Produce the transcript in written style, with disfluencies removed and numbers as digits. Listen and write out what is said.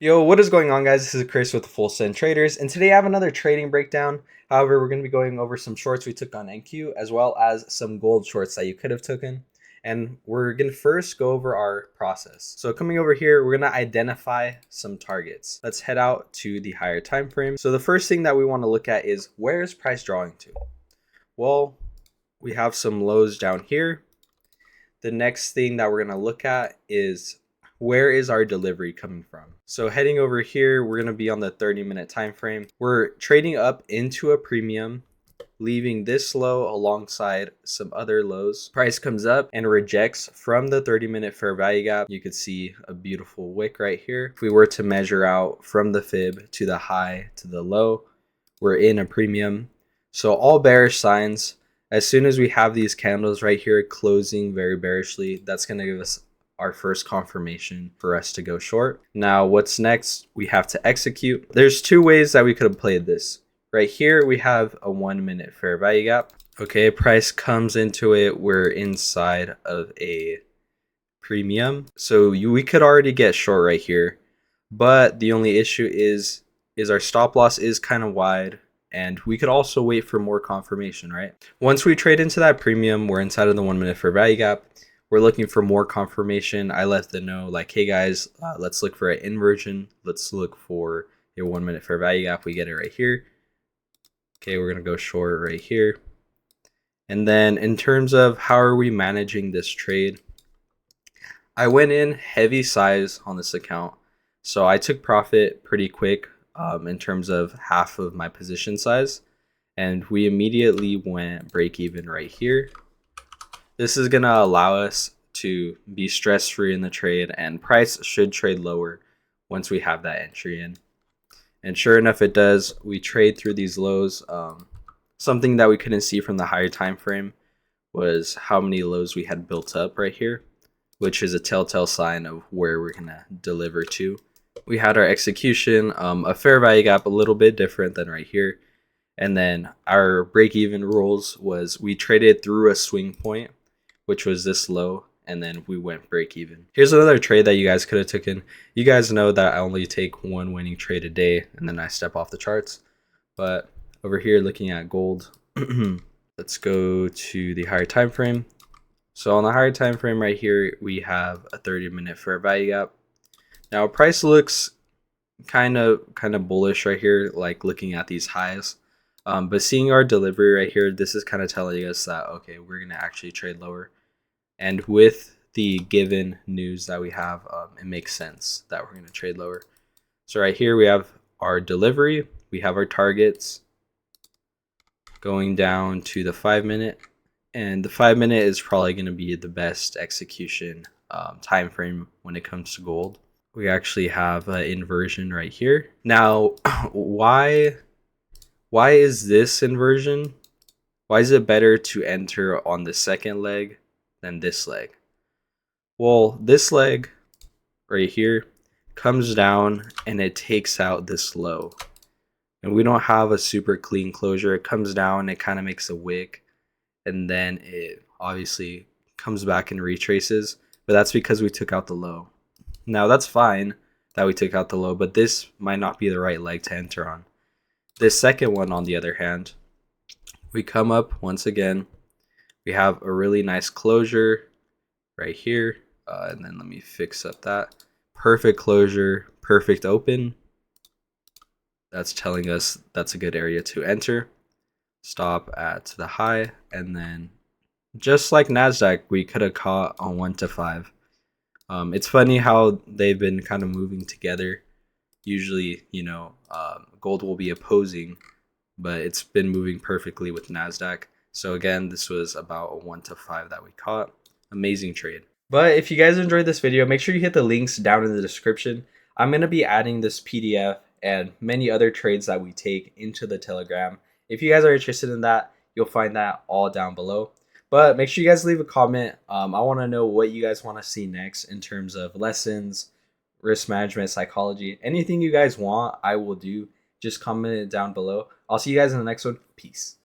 Yo, what is going on, guys? This is Chris with the Full Send Traders, and today I have another trading breakdown. However, we're going to be going over some shorts we took on NQ, as well as some gold shorts that you could have taken. And we're going to first go over our process. So coming over here, we're going to identify some targets. Let's head out to the higher time frame. So the first thing that we want to look at is, where is price drawing to? Well, we have some lows down here. The next thing that we're going to look at is, where is our delivery coming from? So heading over here, we're going to be on the 30-minute time frame. We're trading up into a premium, leaving this low alongside some other lows. Price comes up and rejects from the 30-minute fair value gap. You could see a beautiful wick right here. If we were to measure out from the fib to the high to the low, we're in a premium. So all bearish signs. As soon as we have these candles right here closing very bearishly, that's going to give us our first confirmation for us to go short. Now, what's next? We have to execute. There's two ways that we could have played this. Right here, we have a 1 minute fair value gap. Okay, price comes into it. We're inside of a premium. So we could already get short right here. But the only issue is our stop loss is kind of wide. And we could also wait for more confirmation, right? Once we trade into that premium, we're inside of the 1 minute fair value gap. We're looking for more confirmation. I let them know, like, hey guys, let's look for an inversion. Let's look for a 1 minute fair value gap. We get it right here. Okay, we're gonna go short right here. And then in terms of how are we managing this trade, I went in heavy size on this account. So I took profit pretty quick in terms of half of my position size. And we immediately went break even right here. This is going to allow us to be stress-free in the trade, and price should trade lower once we have that entry in. And sure enough, it does. We trade through these lows. Something that we couldn't see from the higher time frame was how many lows we had built up right here, which is a telltale sign of where we're going to deliver to. We had our execution, a fair value gap a little bit different than right here. And then our break-even rules was we traded through a swing point, which was this low, and then we went break even. Here's another trade that you guys could have taken. You guys know that I only take one winning trade a day, and then I step off the charts. But over here, looking at gold, let's go to the higher time frame. So on the higher time frame right here, we have a 30-minute fair value gap. Now price looks kind of bullish right here, like looking at these highs. But seeing our delivery right here, this is kind of telling us that, okay, we're going to actually trade lower. And with the given news that we have, it makes sense that we're going to trade lower. So right here, we have our delivery. We have our targets going down to the 5 minute. And the 5 minute is probably going to be the best execution time frame when it comes to gold. We actually have an inversion right here. Now, why is this inversion? Why is it better to enter on the second leg than this leg? Well, this leg right here comes down and it takes out this low. And we don't have a super clean closure. It comes down, it kind of makes a wick, and then it obviously comes back and retraces. But that's because we took out the low. Now, that's fine that we took out the low, but this might not be the right leg to enter on. This second one, on the other hand, we come up once again. We have a really nice closure right here. And then let me fix up that. Perfect closure, perfect open. That's telling us that's a good area to enter. Stop at the high. And then just like NASDAQ, we could have caught on 1 to 5. It's funny how they've been kind of moving together. Usually, gold will be opposing, but it's been moving perfectly with NASDAQ. So again, this was about a 1 to 5 that we caught. Amazing trade. But if you guys enjoyed this video, make sure you hit the links down in the description. I'm going to be adding this PDF and many other trades that we take into the Telegram. If you guys are interested in that, you'll find that all down below. But make sure you guys leave a comment. I want to know what you guys want to see next in terms of lessons, risk management, psychology. Anything you guys want, I will do. Just comment it down below. I'll see you guys in the next one. Peace.